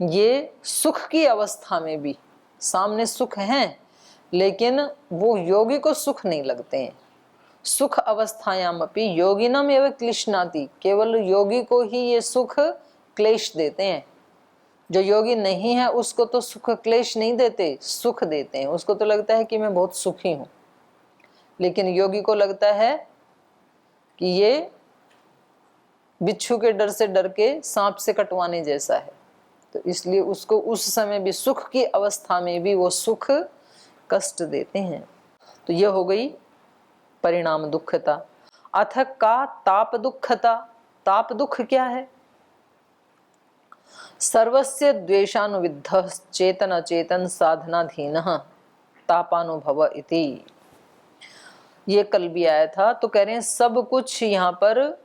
ये सुख की अवस्था में भी सामने सुख हैं, लेकिन वो योगी को सुख नहीं लगते हैं। सुख अवस्थायाम अपि योगिनम एवं क्लिश्नाति, केवल योगी को ही ये सुख क्लेश देते हैं। जो योगी नहीं है उसको तो सुख क्लेश नहीं देते, सुख देते हैं। उसको तो लगता है कि मैं बहुत सुखी हूं, लेकिन योगी को लगता है कि ये बिच्छू के डर से डर के सांप से कटवाने जैसा है। तो इसलिए उसको उस समय भी, सुख की अवस्था में भी वो सुख कष्ट देते हैं। तो यह हो गई परिणाम दुखता। अथ का ताप दुखता। ताप दुख क्या है? सर्वस्य द्वेषानुविद्ध चेतन अचेतन साधनाधीन तापानुभव इति। ये कल भी आया था। तो कह रहे हैं सब कुछ यहाँ पर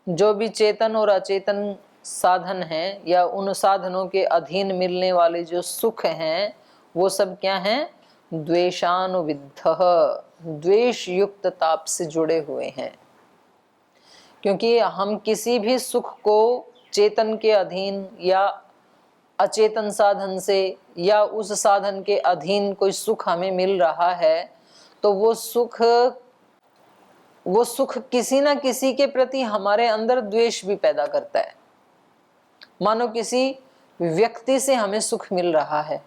जो भी चेतन और अचेतन साधन हैं या उन साधनों के अधीन मिलने वाले जो सुख हैं वो सब क्या हैं? द्वेषानुविद्ध, द्वेष युक्त ताप से जुड़े हुए हैं। क्योंकि हम किसी भी सुख को चेतन के अधीन या अचेतन साधन से या उस साधन के अधीन कोई सुख हमें मिल रहा है तो वो सुख किसी ना किसी के प्रति हमारे अंदर द्वेष भी पैदा करता है। मानो किसी व्यक्ति से हमें सुख मिल रहा है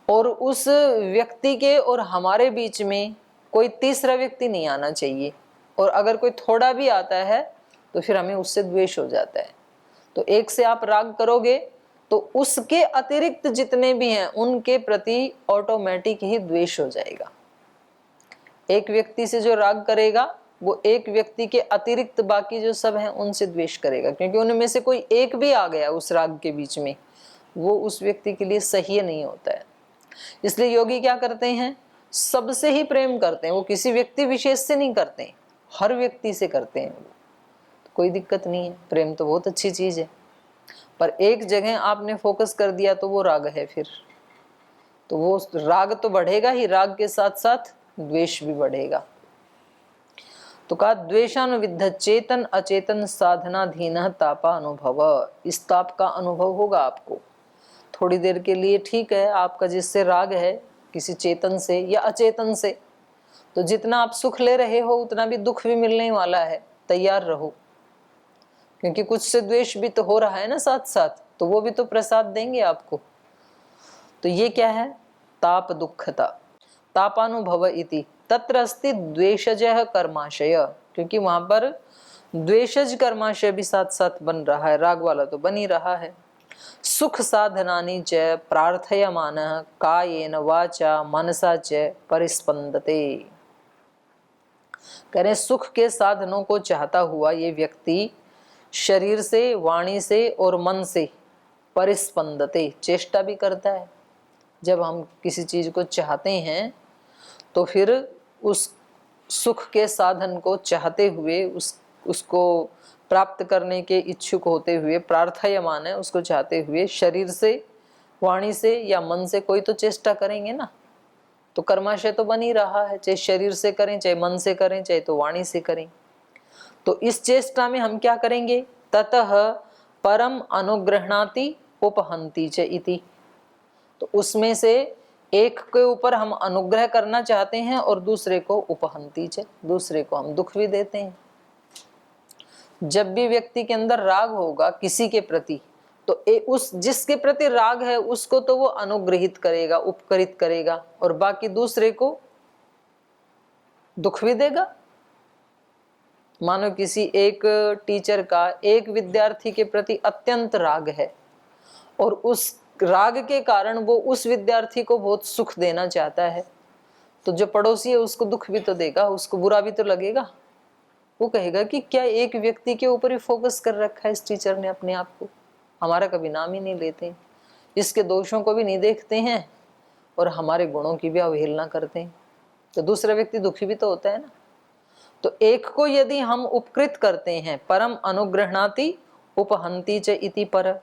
और उस व्यक्ति के और हमारे बीच में कोई तीसरा व्यक्ति नहीं आना चाहिए, और अगर कोई थोड़ा भी आता है तो फिर हमें उससे द्वेष हो जाता है। तो एक से आप राग करोगे तो उसके अतिरिक्त जितने भी हैं उनके प्रति ऑटोमेटिक ही द्वेष हो जाएगा। एक व्यक्ति से जो राग करेगा वो एक व्यक्ति के अतिरिक्त बाकी जो सब हैं उनसे द्वेष करेगा, क्योंकि उनमें से कोई एक भी आ गया उस राग के बीच में, वो उस व्यक्ति के लिए सही नहीं होता है। इसलिए योगी क्या करते हैं? सबसे ही प्रेम करते हैं। वो किसी व्यक्ति विशेष से नहीं करते, हर व्यक्ति से करते हैं। तो कोई दिक्कत नहीं है, प्रेम तो बहुत अच्छी चीज है। पर एक जगह आपने फोकस कर दिया तो वो राग है, फिर तो वो राग तो बढ़ेगा ही, राग के साथ साथ द्वेष भी बढ़ेगा। तो कहा द्वेषानुविद्ध चेतन अचेतन साधनाधीन तापा अनुभव। इस ताप का अनुभव होगा आपको थोड़ी देर के लिए, ठीक है। आपका जिससे राग है किसी चेतन से या अचेतन से, तो जितना आप सुख ले रहे हो उतना भी दुख भी मिलने वाला है, तैयार रहो। क्योंकि कुछ से द्वेष भी तो हो रहा है ना साथ साथ, तो वो भी तो प्रसाद देंगे आपको। तो ये क्या है? ताप दुखता। तापानुभव इति तत्र अस्ति द्वेषजः कर्माशय, क्योंकि वहां पर द्वेषज कर्माशय भी साथ साथ बन रहा है, राग वाला तो बन ही रहा है। सुख साधनानि च प्रार्थयमानः कायेन वाचा मनसा च परिस्पंदते। कह रहे सुख के साधनों को चाहता हुआ ये व्यक्ति शरीर से, वाणी से और मन से परिस्पंदते, चेष्टा भी करता है। जब हम किसी चीज को चाहते हैं तो फिर उस सुख के साधन को चाहते हुए, उसको प्राप्त करने के इच्छुक होते हुए, प्रार्थयमान है, उसको चाहते हुए शरीर से, वाणी से या मन से कोई तो चेष्टा करेंगे ना। तो कर्माशय तो बन ही रहा है, चाहे शरीर से करें, चाहे मन से करें, चाहे तो वाणी से करें। तो इस चेष्टा में हम क्या करेंगे? ततः परम अनुग्रहणाति उपहंति च इति। तो उसमें से एक के ऊपर हम अनुग्रह करना चाहते हैं और दूसरे को उपहंति च, दूसरे को हम दुख भी देते हैं। जब भी व्यक्ति के अंदर राग होगा किसी के प्रति, तो उस जिसके प्रति राग है उसको तो वो अनुग्रहित करेगा, उपकृत करेगा, और बाकी दूसरे को दुख भी देगा। मानो किसी एक टीचर का एक विद्यार्थी के प्रति अत्यंत राग है और उस राग के कारण वो उस विद्यार्थी को बहुत सुख देना चाहता है, तो जो पड़ोसी है उसको दुख भी तो देगा, उसको बुरा भी तो लगेगा। वो कहेगा कि क्या एक व्यक्ति के ऊपर ही फोकस कर रखा है इस टीचर ने अपने आप को, हमारा कभी नाम ही नहीं लेते, इसके दोषों को भी नहीं देखते हैं और हमारे गुणों की भी अवहेलना करते हैं। तो दूसरा व्यक्ति दुखी भी तो होता है ना। तो एक को यदि हम उपकृत करते हैं, परम अनुग्रहणाति उपहंति च इति पर,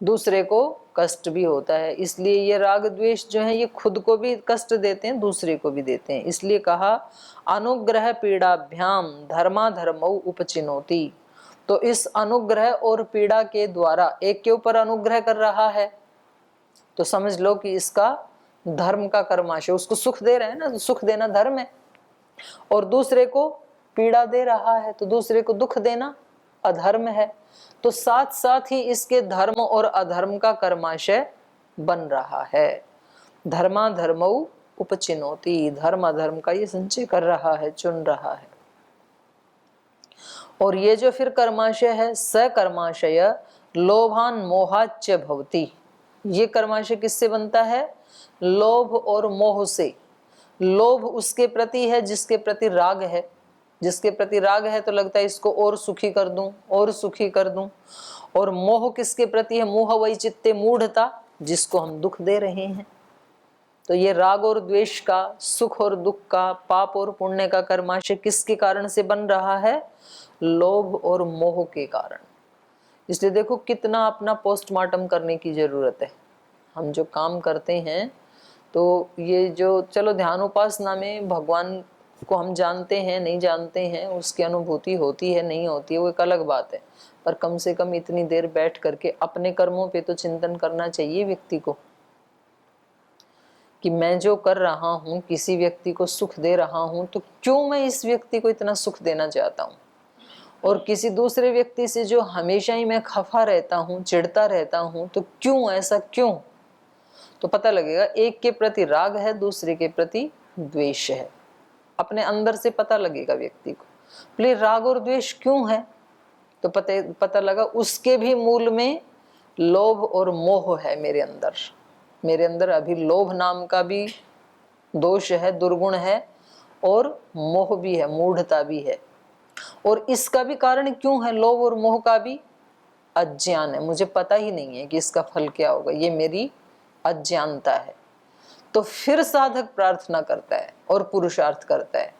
दूसरे को कष्ट भी होता है। इसलिए ये राग द्वेष जो है ये खुद को भी कष्ट देते हैं, दूसरे को भी देते हैं। इसलिए कहा अनुग्रह पीड़ाभ्याम धर्माधर्मौ उपचिनोति। तो इस अनुग्रह और पीड़ा के द्वारा एक के ऊपर अनुग्रह कर रहा है तो समझ लो कि इसका धर्म का कर्माशय, उसको सुख दे रहे हैं ना, तो सुख देना धर्म है, और दूसरे को पीड़ा दे रहा है तो दूसरे को दुख देना अधर्म है। तो साथ साथ ही इसके धर्म और अधर्म का कर्माशय बन रहा है। धर्माधर्मौ उपचिनोति, धर्म अधर्म का ये संचय कर रहा है, चुन रहा है। और ये जो फिर कर्माशय है, सकर्माशय लोभान मोहाच्च भवति, ये कर्माशय किससे बनता है? लोभ और मोह से। लोभ उसके प्रति है जिसके प्रति राग है, जिसके प्रति राग है तो लगता है इसको और सुखी कर दूं, और सुखी कर दूं। और मोह किसके प्रति है? मोह वैचित्ते मूढ़ता, जिसको हम दुख दे रहे हैं। तो ये राग और द्वेष का, सुख और दुख का, पाप और पुण्य का कर्माशय किसके कारण से बन रहा है? लोभ और मोह के कारण। इसलिए देखो कितना अपना पोस्टमार्टम करने की जरूरत है। हम जो काम करते हैं तो ये जो, चलो ध्यान उपासना में भगवान को हम जानते हैं नहीं जानते हैं, उसकी अनुभूति होती है नहीं होती है, वो एक अलग बात है, पर कम से कम इतनी देर बैठ करके अपने कर्मों पे तो चिंतन करना चाहिए व्यक्ति को, कि मैं जो कर रहा हूँ, किसी व्यक्ति को सुख दे रहा हूँ, तो क्यों मैं इस व्यक्ति को इतना सुख देना चाहता हूँ, और किसी दूसरे व्यक्ति से जो हमेशा ही मैं खफा रहता हूँ, चिढ़ता रहता हूँ, तो क्यों, ऐसा क्यों? तो पता लगेगा एक के प्रति राग है, दूसरे के प्रति द्वेष है। अपने अंदर से पता लगेगा व्यक्ति को, बोले राग और द्वेष क्यों है? तो पता लगा उसके भी मूल में लोभ और मोह है। मेरे अंदर अभी लोभ नाम का भी दोष है, दुर्गुण है, और मोह भी है, मूढ़ता भी है। और इसका भी कारण क्यों है? लोभ और मोह का भी अज्ञान है, मुझे पता ही नहीं है कि इसका फल क्या होगा, ये मेरी अज्ञानता है। तो फिर साधक प्रार्थना करता है और पुरुषार्थ करता है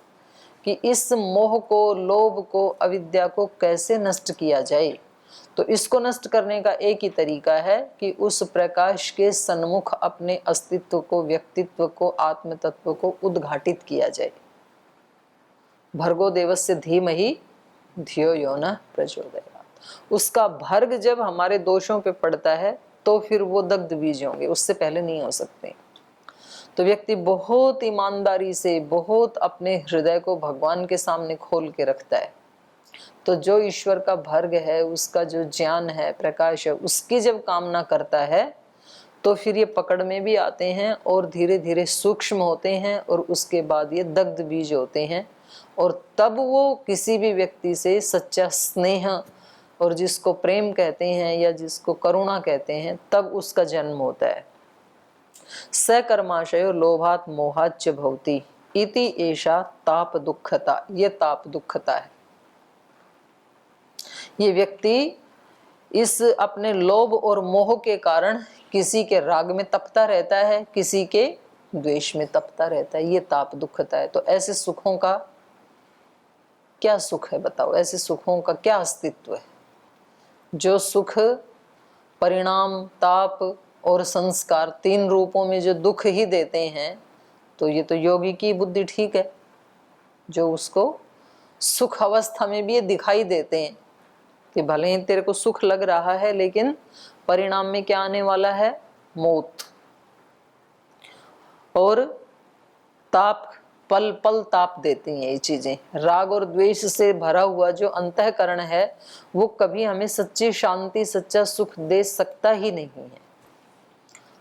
कि इस मोह को, लोभ को, अविद्या को कैसे नष्ट किया जाए। तो इसको नष्ट करने का एक ही तरीका है कि उस प्रकाश के सन्मुख अपने अस्तित्व को, व्यक्तित्व को, आत्म तत्व को उद्घाटित किया जाए। भर्गो देवस्य धीमहि धियो यो न प्रचोदयात्। उसका भर्ग जब हमारे दोषों पे पड़ता है तो फिर वो दग्ध बीज होंगे, उससे पहले नहीं हो सकते। तो व्यक्ति बहुत ईमानदारी से, बहुत अपने हृदय को भगवान के सामने खोल के रखता है, तो जो ईश्वर का भर्ग है, उसका जो ज्ञान है, प्रकाश है, उसकी जब कामना करता है तो फिर ये पकड़ में भी आते हैं और धीरे धीरे सूक्ष्म होते हैं, और उसके बाद ये दग्ध बीज होते हैं। और तब वो किसी भी व्यक्ति से सच्चा स्नेह, और जिसको प्रेम कहते हैं या जिसको करुणा कहते हैं, तब उसका जन्म होता है। सकर्माशयो लोभात मोहाच्च भवति इति एषा ताप दुःखता, ये ताप दुःखता है। ये व्यक्ति इस अपने लोभ और मोह के कारण किसी के राग में तपता रहता है, किसी के द्वेष में तपता रहता है, ये ताप दुःखता है। तो ऐसे सुखों का क्या सुख है बताओ? ऐसे सुखों का क्या अस्तित्व है? जो सुख परिणाम, ताप और संस्कार, तीन रूपों में जो दुख ही देते हैं, तो ये तो योगी की बुद्धि ठीक है, जो उसको सुख अवस्था में भी ये दिखाई देते हैं कि भले ही तेरे को सुख लग रहा है, लेकिन परिणाम में क्या आने वाला है? मौत। और ताप, पल पल ताप देती हैं ये चीजें। राग और द्वेष से भरा हुआ जो अंतःकरण है, वो कभी हमें सच्ची शांति, सच्चा सुख दे सकता ही नहीं है।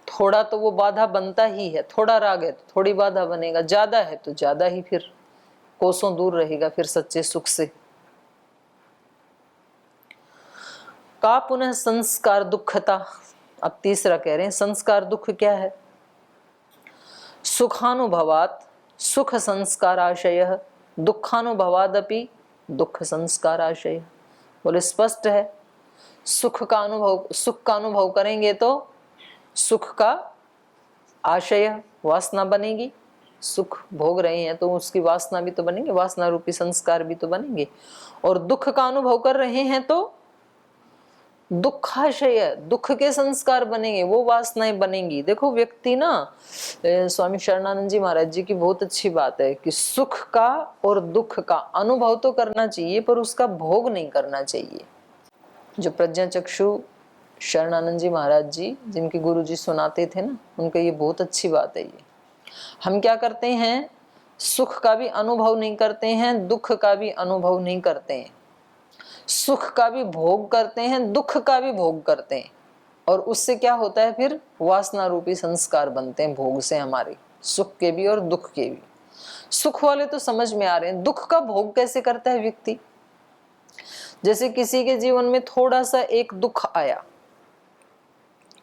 थोड़ा तो वो बाधा बनता ही है, थोड़ा राग है तो थोड़ी बाधा बनेगा, ज्यादा है तो ज्यादा ही फिर कोसों दूर रहेगा फिर सच्चे सुख से। का पुनः संस्कार दुखता। अब तीसरा कह रहे हैं संस्कार दुख क्या है? सुखानुभवात सुख संस्काराशय, दुखानुभवादपि दुख संस्काराशय। बोले स्पष्ट है, सुख का अनुभव करेंगे तो सुख का आशय, वासना बनेगी। सुख भोग रहे हैं तो उसकी वासना भी तो बनेंगे, वासना रूपी संस्कार भी तो बनेंगे। और दुख का अनुभव कर रहे हैं तो दुखाशय, दुख के संस्कार बनेंगे, वो वासनाएं बनेंगी। देखो व्यक्ति ना, स्वामी शरणानंद जी महाराज जी की बहुत अच्छी बात है कि सुख का और दुख का अनुभव तो करना चाहिए, पर उसका भोग नहीं करना चाहिए। जो प्रज्ञाचक्षु शरणानंद जी महाराज जी, जिनके गुरु जी सुनाते थे ना, उनका ये बहुत अच्छी बात है। ये हम क्या करते हैं, सुख का भी अनुभव नहीं करते हैं, दुख का भी अनुभव नहीं करते हैं। सुख का भी भोग करते हैं, दुख का भी भोग करते हैं, और उससे क्या होता है, फिर वासना रूपी संस्कार बनते हैं भोग से हमारे, सुख के भी और दुख के भी। सुख वाले तो समझ में आ रहे हैं, दुख का भोग कैसे करता है व्यक्ति। जैसे किसी के जीवन में थोड़ा सा एक दुख आया,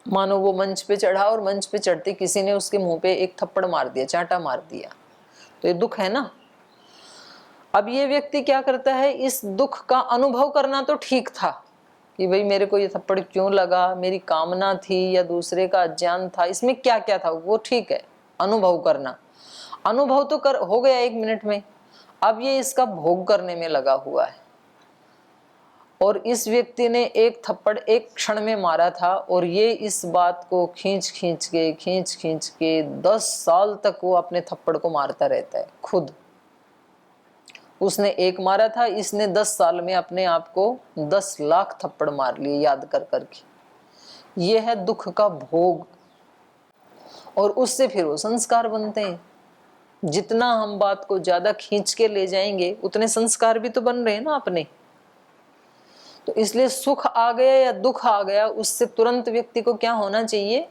मानो वो मंच पे चढ़ा और मंच पे चढ़ते किसी ने उसके मुंह पे एक थप्पड़ मार दिया, चांटा मार दिया, तो ये दुख है ना। अब ये व्यक्ति क्या करता है, इस दुख का अनुभव करना तो ठीक था कि भाई मेरे को ये थप्पड़ क्यों लगा, मेरी कामना थी या दूसरे का अज्ञान था, इसमें क्या क्या था, वो ठीक है, अनुभव करना, अनुभव तो कर हो गया 1 मिनट में। अब ये इसका भोग करने में लगा हुआ है, और इस व्यक्ति ने एक थप्पड़ एक क्षण में मारा था, और ये इस बात को खींच खींच के 10 साल तक वो अपने थप्पड़ को मारता रहता है खुद। उसने एक मारा था, इसने 10 साल में अपने आप को 10 लाख थप्पड़ मार लिए याद कर करके। ये है दुख का भोग, और उससे फिर वो संस्कार बनते हैं। जितना हम बात को ज्यादा खींच के ले जाएंगे उतने संस्कार भी तो बन रहे हैं ना अपने। तो इसलिए सुख आ गया या दुख आ गया, उससे तुरंत व्यक्ति को क्या होना चाहिए,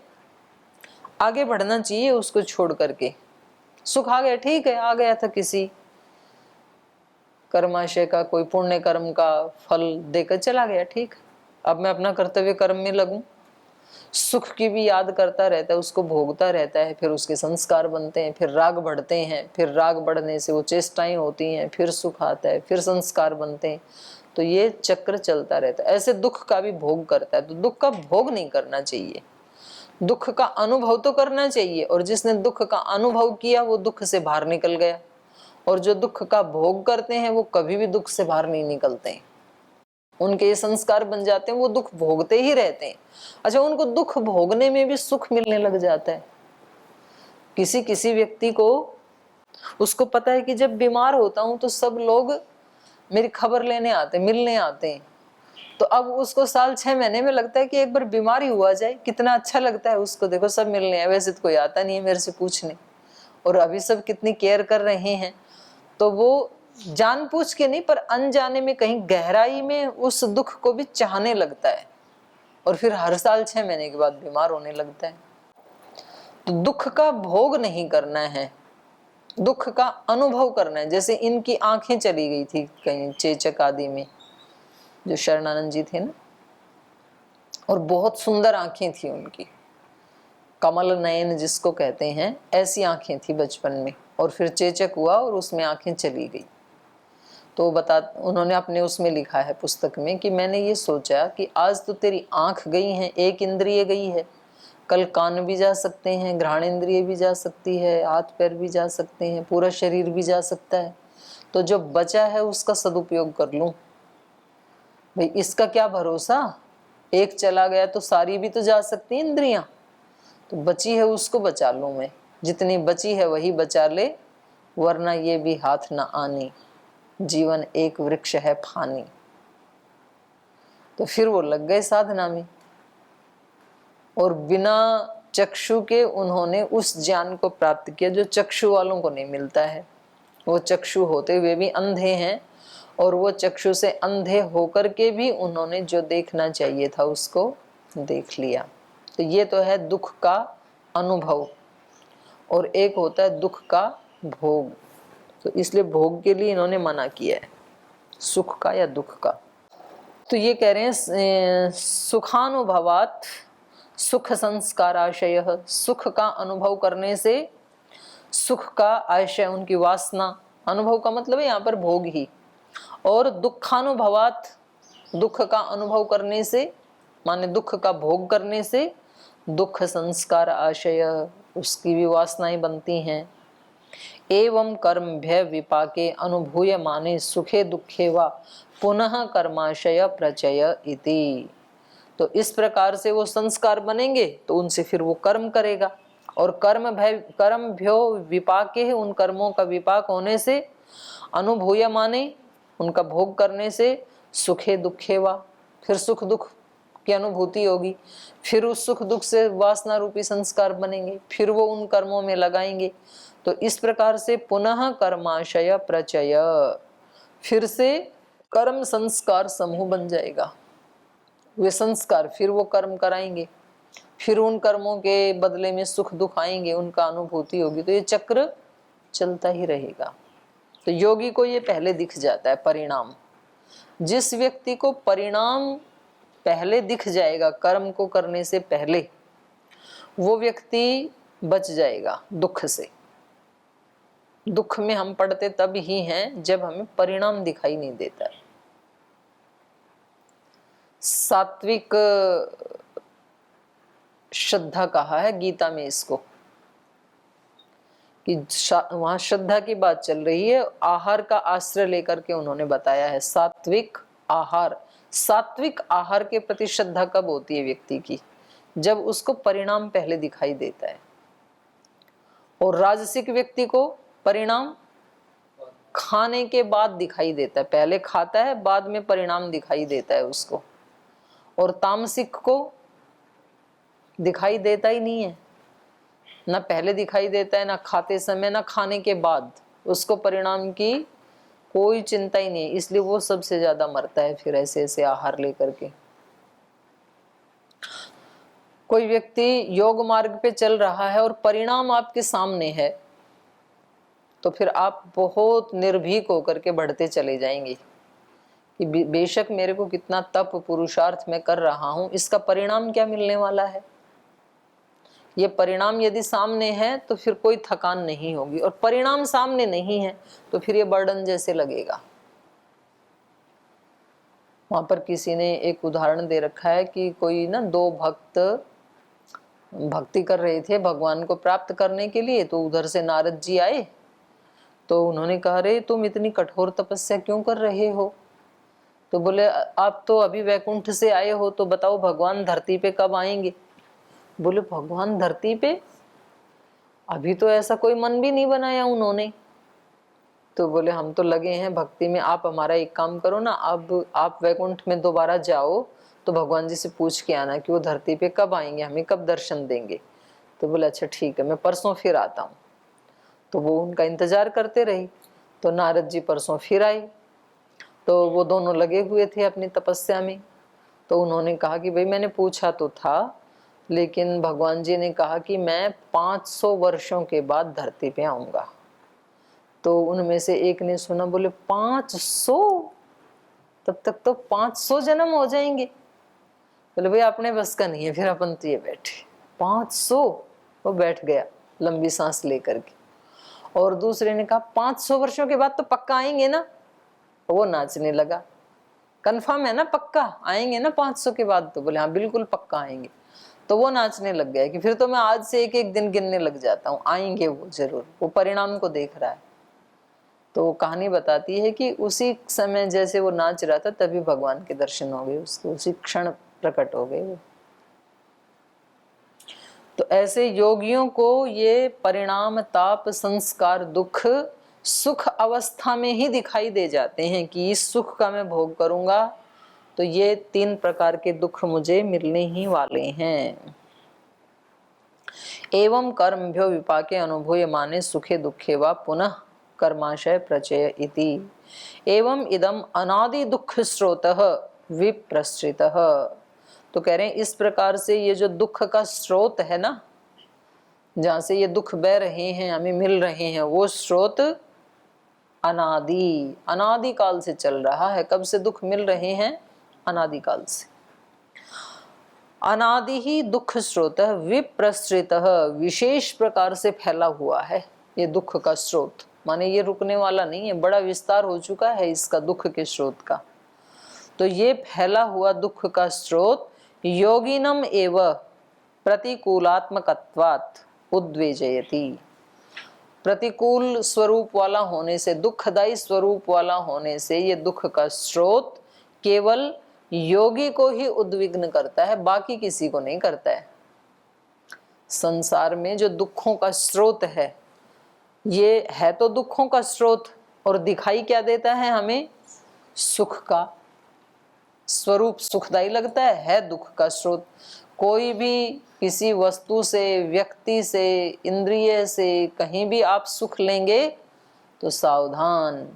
आगे बढ़ना चाहिए उसको छोड़ करके। सुख आ गया, ठीक है, आ गया था किसी कर्माशय का, कोई पुण्य कर्म का फल देकर चला गया, ठीक, अब मैं अपना कर्तव्य कर्म में लगूं। सुख की भी याद करता रहता है, उसको भोगता रहता है, फिर उसके संस्कार बनते हैं, फिर राग बढ़ते हैं, फिर राग बढ़ने से वो चेष्टाएं होती हैं, फिर सुख आता है, फिर संस्कार बनते हैं। तो ये चक्र चलता रहता है। ऐसे दुख का भी भोग करता है, तो दुख का भोग नहीं करना चाहिए, दुख का अनुभव तो करना चाहिए। और जिसने दुख का अनुभव किया वो दुख से बाहर निकल गया, और जो दुख का भोग करते हैं वो कभी भी दुख से बाहर नहीं निकलते हैं, उनके ये संस्कार बन जाते हैं, वो दुख भोगते ही रहते हैं। अच्छा, उनको दुख भोगने में भी सुख मिलने लग जाता है। किसी किसी व्यक्ति को, उसको पता है कि जब बीमार होता हूं तो सब लोग मेरी खबर लेने आते, मिलने आते हैं, तो अब उसको साल 6 महीने में लगता है कि एक बार बीमारी हुआ जाए, कितना अच्छा लगता है उसको। देखो सब मिलने आए, वैसे तो कोई आता नहीं है मेरे से पूछने, और अभी सब कितनी केयर कर रहे हैं। तो वो जानबूझ के नहीं, पर अनजाने में कहीं गहराई में उस दुख को भी चाहने लगता है, और फिर हर साल 6 महीने के बाद बीमार होने लगता है। तो दुख का भोग नहीं करना है, दुख का अनुभव करना है। जैसे इनकी आंखें चली गई थी कहीं चेचक आदि में, जो शरणानंद जी थे ना, और बहुत सुंदर आंखें थी उनकी, कमल नयन जिसको कहते हैं, ऐसी आंखें थी बचपन में, और फिर चेचक हुआ और उसमें आंखें चली गई। तो उन्होंने अपने उसमें लिखा है पुस्तक में कि मैंने ये सोचा कि आज तो तेरी आंख गई है, एक इंद्रिय गई है, कल कान भी जा सकते हैं, घ्राण इंद्रिय भी जा सकती है, हाथ पैर भी जा सकते हैं, पूरा शरीर भी जा सकता है। तो जो बचा है उसका सदुपयोग कर लूं भाई, इसका क्या भरोसा, एक चला गया तो सारी भी तो जा सकती इंद्रियां, तो बची है उसको बचा लूं मैं, जितनी बची है वही बचा ले, वरना ये भी हाथ ना आनी, जीवन एक वृक्ष है फानी। तो फिर वो लग गए साधना में, और बिना चक्षु के उन्होंने उस ज्ञान को प्राप्त किया जो चक्षु वालों को नहीं मिलता है। वो चक्षु होते हुए भी अंधे हैं, और वो चक्षु से अंधे होकर के भी उन्होंने जो देखना चाहिए था उसको देख लिया। तो ये तो है दुख का अनुभव, और एक होता है दुख का भोग। तो इसलिए भोग के लिए इन्होंने मना किया है, सुख का या दुख का। तो ये कह रहे हैं सुखानुभवात सुख संस्काराशय, सुख का अनुभव करने से सुख का आशय, उनकी वासना, अनुभव का मतलब है यहाँ पर भोग ही, और दुखानुभवात, दुख का अनुभव करने से माने दुख का भोग करने से दुख संस्कार आशय, उसकी भी वासनाएं बनती हैं। एवं कर्म भय विपाके अनुभूय माने सुखे दुखे वा पुनः कर्माशय प्रचय इति। तो इस प्रकार से वो संस्कार बनेंगे तो उनसे फिर वो कर्म करेगा, और कर्म भयो विपाके है, उन कर्मों का विपाक होने से, अनुभूय माने उनका भोग करने से, सुखे दुखे वा, फिर सुख दुख की अनुभूति होगी, फिर उस सुख दुख से वासना रूपी संस्कार बनेंगे, फिर वो उन कर्मों में लगाएंगे। तो इस प्रकार से पुनः कर्माशय प्रचय, फिर से कर्म संस्कार समूह बन जाएगा। वे संस्कार फिर वो कर्म कराएंगे, फिर उन कर्मों के बदले में सुख दुख आएंगे, उनका अनुभूति होगी। तो ये चक्र चलता ही रहेगा। तो योगी को ये पहले दिख जाता है परिणाम। जिस व्यक्ति को परिणाम पहले दिख जाएगा कर्म को करने से पहले, वो व्यक्ति बच जाएगा दुख से। दुख में हम पड़ते तब ही हैं जब हमें परिणाम दिखाई नहीं देता। सात्विक श्रद्धा कहा है गीता में इसको, कि वहां श्रद्धा की बात चल रही है, आहार का आश्रय लेकर के उन्होंने बताया है सात्विक आहार। सात्विक आहार के प्रति श्रद्धा कब होती है व्यक्ति की? जब उसको परिणाम पहले दिखाई देता है। और राजसिक व्यक्ति को परिणाम खाने के बाद दिखाई देता है, पहले खाता है बाद में परिणाम दिखाई देता है उसको। और तामसिक को दिखाई देता ही नहीं है, ना पहले दिखाई देता है, ना खाते समय, ना खाने के बाद। उसको परिणाम की कोई चिंता ही नहीं है, इसलिए वो सबसे ज्यादा मरता है फिर ऐसे ऐसे आहार लेकर के। कोई व्यक्ति योग मार्ग पे चल रहा है और परिणाम आपके सामने है, तो फिर आप बहुत निर्भीक होकर के बढ़ते चले जाएंगे कि बेशक मेरे को कितना तप पुरुषार्थ में कर रहा हूं, इसका परिणाम क्या मिलने वाला है। ये परिणाम यदि सामने है तो फिर कोई थकान नहीं होगी, और परिणाम सामने नहीं है तो फिर ये बर्डन जैसे लगेगा। वहां पर किसी ने एक उदाहरण दे रखा है कि कोई ना दो भक्त भक्ति कर रहे थे भगवान को प्राप्त करने के लिए, तो उधर से नारद जी आए। तो उन्होंने कहा, रे तुम इतनी कठोर तपस्या क्यों कर रहे हो? तो बोले, आप तो अभी वैकुंठ से आए हो, तो बताओ भगवान धरती पे कब आएंगे? बोले, भगवान धरती पे? अभी तो ऐसा कोई मन भी नहीं बनाया उन्होंने। तो बोले, हम तो लगे हैं भक्ति में, आप हमारा एक काम करो ना, अब आप वैकुंठ में दोबारा जाओ तो भगवान जी से पूछ के आना कि वो धरती पे कब आएंगे, हमें कब दर्शन देंगे। तो बोले, अच्छा ठीक है, मैं परसों फिर आता हूँ। तो वो उनका इंतजार करते रही। तो नारद जी परसों फिर आए, तो वो दोनों लगे हुए थे अपनी तपस्या में। तो उन्होंने कहा कि भाई मैंने पूछा तो था, लेकिन भगवान जी ने कहा कि मैं 500 वर्षों के बाद धरती पे आऊंगा। तो उनमें से एक ने सुना, बोले 500? तब तक तो 500 जन्म हो जाएंगे। बोले, भाई अपने बस का नहीं है, फिर अपन तो ये बैठे 500। वो बैठ गया लंबी सांस लेकर के। और दूसरे ने कहा 500 वर्षों के बाद तो पक्का आएंगे ना? वो नाचने लगा, कंफर्म है ना, पक्का आएंगे ना 500 के बाद? तो बोले, हाँ बिल्कुल पक्का आएंगे। तो वो नाचने लग गया कि फिर तो मैं आज से एक एक दिन गिनने लग जाता हूँ, आएंगे वो जरूर। वो परिणाम को देख रहा है। तो वो कहानी बताती है कि उसी समय जैसे वो नाच रहा था तभी भगवान के दर्शन हो गए उसको, उसी क्षण प्रकट हो गए वो। तो ऐसे योगियों को ये परिणाम, ताप, संस्कार, दुख सुख अवस्था में ही दिखाई दे जाते हैं कि इस सुख का मैं भोग करूंगा तो ये 3 प्रकार के दुख मुझे मिलने ही वाले हैं। एवं कर्मभ्यो विपाके अनुभूय माने सुखे दुखे वा पुनः कर्माशय प्रचय इति। एवं इदम अनादि दुख स्रोतः विप्रसृतः। तो कह रहे हैं इस प्रकार से ये जो दुख का स्रोत है ना, जहां से ये दुख बह रहे हैं, हमें मिल रहे हैं, वो स्रोत अनादि काल से चल रहा है। कब से दुख मिल रहे हैं? अनादि काल से। अनादि ही दुख स्रोत विप्रसृत, विशेष प्रकार से फैला हुआ है ये दुख का स्रोत। माने ये रुकने वाला नहीं है, बड़ा विस्तार हो चुका है इसका, दुख के स्रोत का। तो ये फैला हुआ दुख का स्रोत योगिनम एव प्रतिकूलात्मकत्वात् उद्वेजयति। प्रतिकूल स्वरूप वाला होने से, दुखदायी स्वरूप वाला होने से ये दुख का स्रोत केवल योगी को ही उद्विग्न करता है, बाकी किसी को नहीं करता है। संसार में जो दुखों का स्रोत है, ये है तो दुखों का स्रोत, और दिखाई क्या देता है हमें? सुख का। स्वरूप सुखदायी लगता है दुख का स्रोत। कोई भी किसी वस्तु से, व्यक्ति से, इंद्रिय से कहीं भी आप सुख लेंगे तो सावधान।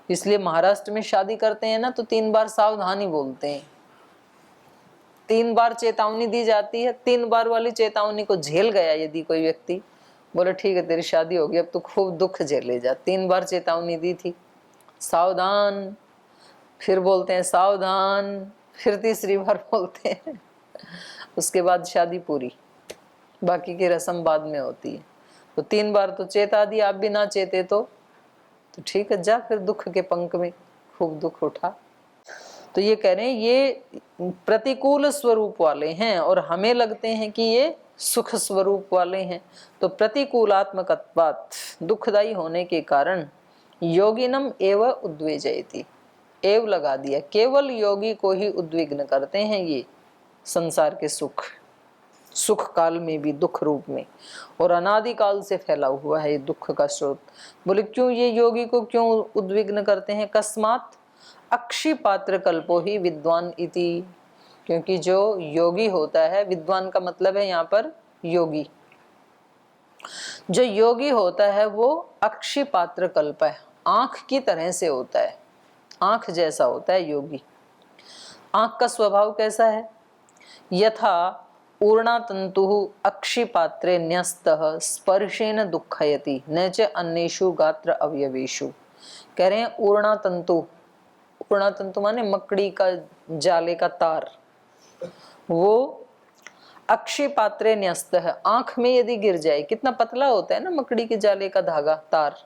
इसलिए महाराष्ट्र में शादी करते हैं ना तो 3 बार सावधान ही बोलते हैं। 3 बार चेतावनी दी जाती है। 3 बार वाली चेतावनी को झेल गया यदि कोई व्यक्ति, बोले ठीक है तेरी शादी होगी, अब तो खूब दुख झेले जा। 3 बार चेतावनी दी थी, सावधान। फिर बोलते हैं सावधान, फिर तीसरी बार बोलते हैं। उसके बाद शादी पूरी, बाकी की रस्म बाद में होती है। तो 3 बार तो चेता दी, आप भी ना चेते तो ठीक है, जा फिर दुख के पंख में खूब दुख उठा। तो ये कह रहे हैं ये प्रतिकूल स्वरूप वाले हैं और हमें लगते हैं कि ये सुख स्वरूप वाले हैं। तो प्रतिकूलात्मकत्वात्, दुखदायी होने के कारण, योगिनम एव उद्वेजयति, एव लगा दिया, केवल योगी को ही उद्विग्न करते हैं ये संसार के सुख, सुख काल में भी दुख रूप में, और अनादिकाल से फैला हुआ है ये दुख का स्रोत। बोले क्यों ये योगी को क्यों उद्विग्न करते हैं? कस्मात् अक्षि पात्र कल्पो ही विद्वान इति, क्योंकि जो योगी होता है, विद्वान का मतलब है यहाँ पर योगी, जो योगी होता है वो अक्षि पात्र कल्प है, आंख की तरह से होता है, आंख जैसा होता है योगी। आंख का स्वभाव कैसा है? यथा ऊर्णा तंतु अक्षि पात्रे न्यस्तः स्पर्शेन दुःखयति न च अन्येषु गात्र अवयवेषु। कह रहे हैं ऊर्णा तंतु, ऊर्णा तंतु माने मकड़ी का जाले का तार, वो अक्षि पात्रे न्यस्त है, आंख में यदि गिर जाए, कितना पतला होता है ना मकड़ी के जाले का धागा तार,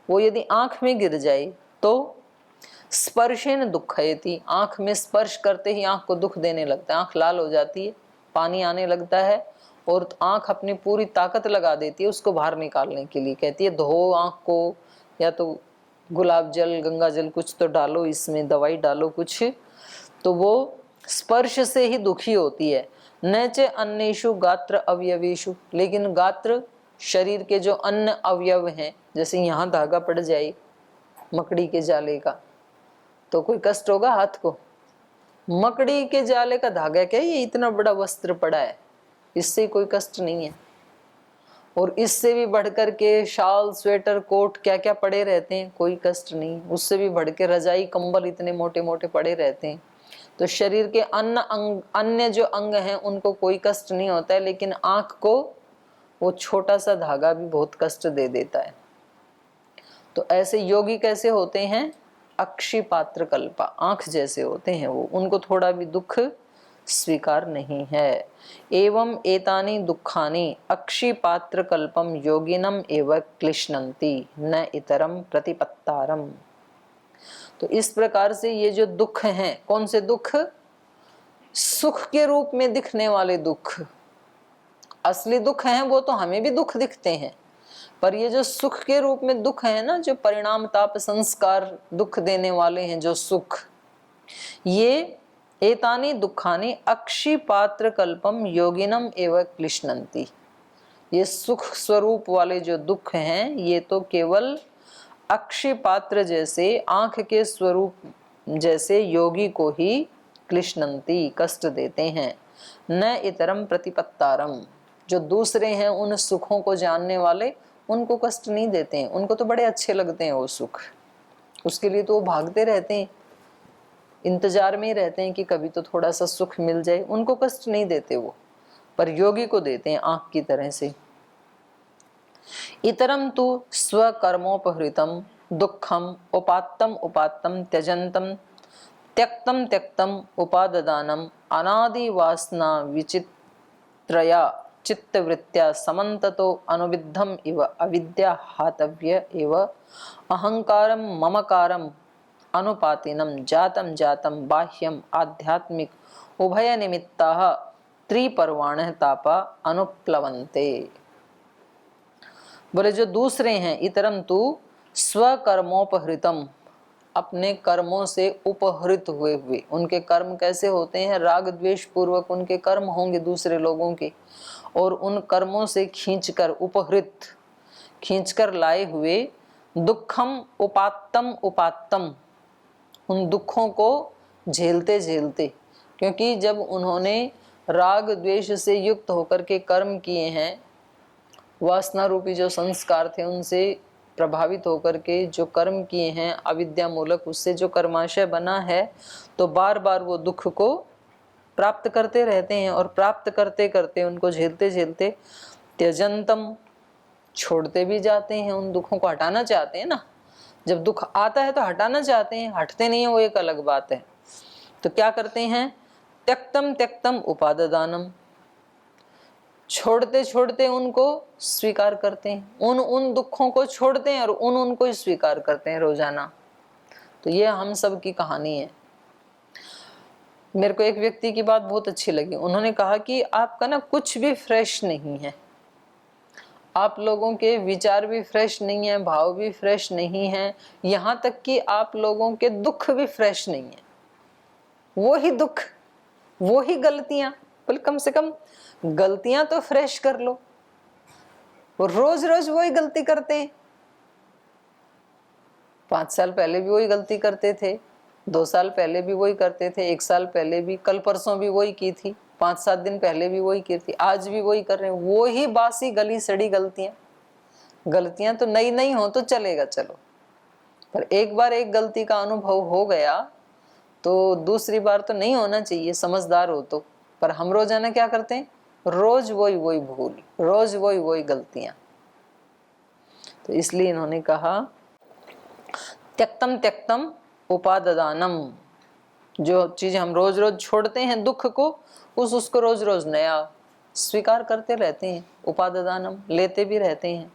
वो यदि आंख में गिर जाए तो स्पर्शेन दुःखयति, आंख में स्पर्श करते ही आंख को दुख देने लगता है, आंख लाल हो जाती है, पानी आने लगता है और आंख अपनी पूरी ताकत लगा देती है उसको बाहर निकालने के लिए। कहती है धो आंख को, या तो गुलाब जल, गंगा जल कुछ तो डालो, इसमें दवाई डालो कुछ, तो वो स्पर्श से ही दुखी होती है। न च अन्येषु गात्र अवयवेषु, लेकिन गात्र शरीर के जो अन्य अवयव हैं, जैसे यहाँ धागा पड़ जाए मकड़ी के जाले का तो कोई कष्ट होगा हाथ को? मकड़ी के जाले का धागा क्या, ये इतना बड़ा वस्त्र पड़ा है, इससे कोई कष्ट नहीं है। और इससे भी बढ़कर के शाल, स्वेटर, कोट क्या क्या पड़े रहते हैं, कोई कष्ट नहीं। उससे भी बढ़ के रजाई, कंबल इतने मोटे मोटे पड़े रहते हैं। तो शरीर के अन्य जो अंग हैं उनको कोई कष्ट नहीं होता है, लेकिन आंख को वो छोटा सा धागा भी बहुत कष्ट दे देता है। तो ऐसे योगी कैसे होते हैं? अक्षि पात्र कल्पा, आंख जैसे होते हैं वो, उनको थोड़ा भी दुख स्वीकार नहीं है। एवं एतानि दुखानि अक्षि पात्र कल्पम योगिनम एव क्लिश्नन्ति न इतरम प्रतिपत्तारम। तो इस प्रकार से ये जो दुख हैं, कौन से दुख? सुख के रूप में दिखने वाले दुख, असली दुख हैं वो तो हमें भी दुख दिखते हैं, पर ये जो सुख के रूप में दुख है ना, जो परिणाम ताप संस्कार दुख देने वाले हैं जो सुख, ये एतानि दुखानि अक्षि पात्र कल्पम योगिनम एव क्लिश्नन्ति, ये सुख स्वरूप वाले जो दुख हैं ये तो केवल अक्षि पात्र जैसे, आंख के स्वरूप जैसे योगी को ही क्लिश्नन्ति, कष्ट देते हैं। न इतरम प्रतिपत्तारम, जो दूसरे हैं उन सुखों को जानने वाले उनको कष्ट नहीं देते हैं, उनको तो बड़े अच्छे लगते हैं वो सुख, उसके लिए तो वो भागते रहते हैं, इंतजार में ही रहते हैं कि कभी तो थोड़ा सा सुख मिल जाए, उनको कष्ट नहीं देते वो, पर योगी को देते हैं आंख की तरह से। इतरम तु स्वकर्मोपहृतम दुखम उपात्तम उपात्तम त्यजंतम त्यक्तम त्यक्तम उपाददानम अनादि वासना विचित्रया चित्तवृत्त्या समन्ततो अनुविद्धम इव अविद्या हातव्य एव अहंकारम ममकारम अनुपातिनम जातम जातम बाह्यम आध्यात्मिक उभय निमित्ताः त्रिपर्वाणः तापा अनुप्लवन्ते। बोले जो दूसरे हैं, इतरम तु स्वकर्मोपहृतम, अपने कर्मों से उपहृत हुए हुए, उनके कर्म कैसे होते हैं? राग द्वेष पूर्वक उनके कर्म होंगे दूसरे लोगों के, और उन कर्मों से खींचकर, उपहृत खींचकर लाए हुए, दुखम उपात्तम उपात्तम, उन दुखों को झेलते झेलते, क्योंकि जब उन्होंने राग द्वेष से युक्त होकर के कर्म किए हैं, वासना रूपी जो संस्कार थे उनसे प्रभावित होकर के जो कर्म किए हैं अविद्या मूलक, उससे जो कर्माशय बना है, तो बार बार वो दुख को प्राप्त करते रहते हैं और प्राप्त करते करते उनको झेलते झेलते त्यजंतम, छोड़ते भी जाते हैं। उन दुखों को हटाना चाहते हैं ना, जब दुख आता है तो हटाना चाहते हैं, हटते नहीं है वो एक अलग बात है। तो क्या करते हैं, त्यक्तम त्यक्तम उपाददानम, छोड़ते छोड़ते उनको स्वीकार करते हैं, उन दुखों को छोड़ते हैं और उनको ही स्वीकार करते हैं रोजाना। तो ये हम सब की कहानी है। मेरे को एक व्यक्ति की बात बहुत अच्छी लगी, उन्होंने कहा कि आपका ना कुछ भी फ्रेश नहीं है, आप लोगों के विचार भी फ्रेश नहीं है, भाव भी फ्रेश नहीं है, यहाँ तक कि आप लोगों के दुख भी फ्रेश नहीं है। वो ही दुख, वो ही गलतियां, बोले कम से कम गलतियां तो फ्रेश कर लो। वो रोज रोज वही गलती करते हैं, 5 साल पहले भी वही गलती करते थे, 2 साल पहले भी वही करते थे, 1 साल पहले भी, कल परसों भी वही की थी, 5-7 दिन पहले भी वही की थी, आज भी वही कर रहे हैं, वो ही बासी गली सड़ी गलतियां। गलतियां तो नई नई हो तो चलेगा चलो, पर एक बार एक गलती का अनुभव हो गया तो दूसरी बार तो नहीं होना चाहिए, समझदार हो तो। पर हम रोजाना क्या करते हैं, रोज वही वही भूल, रोज वही वही गलतियां। तो इसलिए इन्होंने कहा त्यक्तम त्यक्तम उपाददानम, जो चीज हम रोज रोज छोड़ते हैं दुख को, उसको रोज रोज नया स्वीकार करते रहते हैं, उपाददानम लेते भी रहते हैं।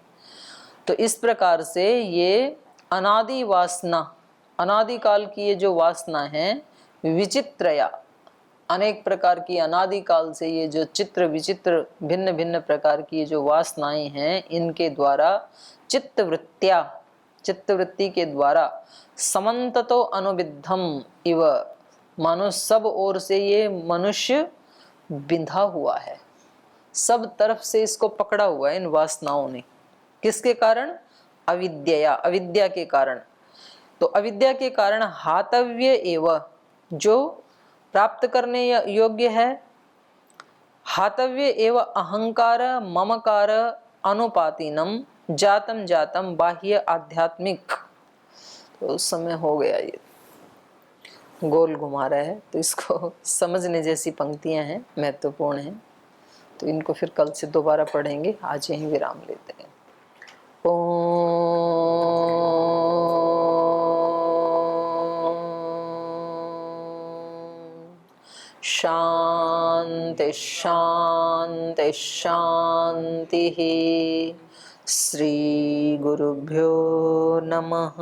तो इस प्रकार से ये अनादि वासना, अनादिकाल की ये जो वासना है, विचित्रया, अनेक प्रकार की अनादिकाल से ये जो चित्र विचित्र भिन्न भिन्न प्रकार की जो वासनाएं हैं, इनके द्वारा चित्तवृत्त्या, चित्तवृत्ति के द्वारा समन्ततो अनुबिद्धम इव, मानो सब ओर से ये मनुष्य बिंधा हुआ है, सब तरफ से इसको पकड़ा हुआ है इन वासनाओं ने। किसके कारण, अविद्या, अविद्या के कारण। तो अविद्या के कारण हातव्य एव, जो प्राप्त करने योग्य है, हातव्य एव अहंकार ममकार अनुपातिनम जातम जातम बाह्य आध्यात्मिक। तो उस समय हो गया, ये गोल घुमा रहा है, तो इसको समझने जैसी पंक्तियां हैं, महत्वपूर्ण हैं। तो इनको फिर कल से दोबारा पढ़ेंगे, आज यहीं विराम लेते हैं। शांति शांति शांति। श्री गुरुभ्यो नमः।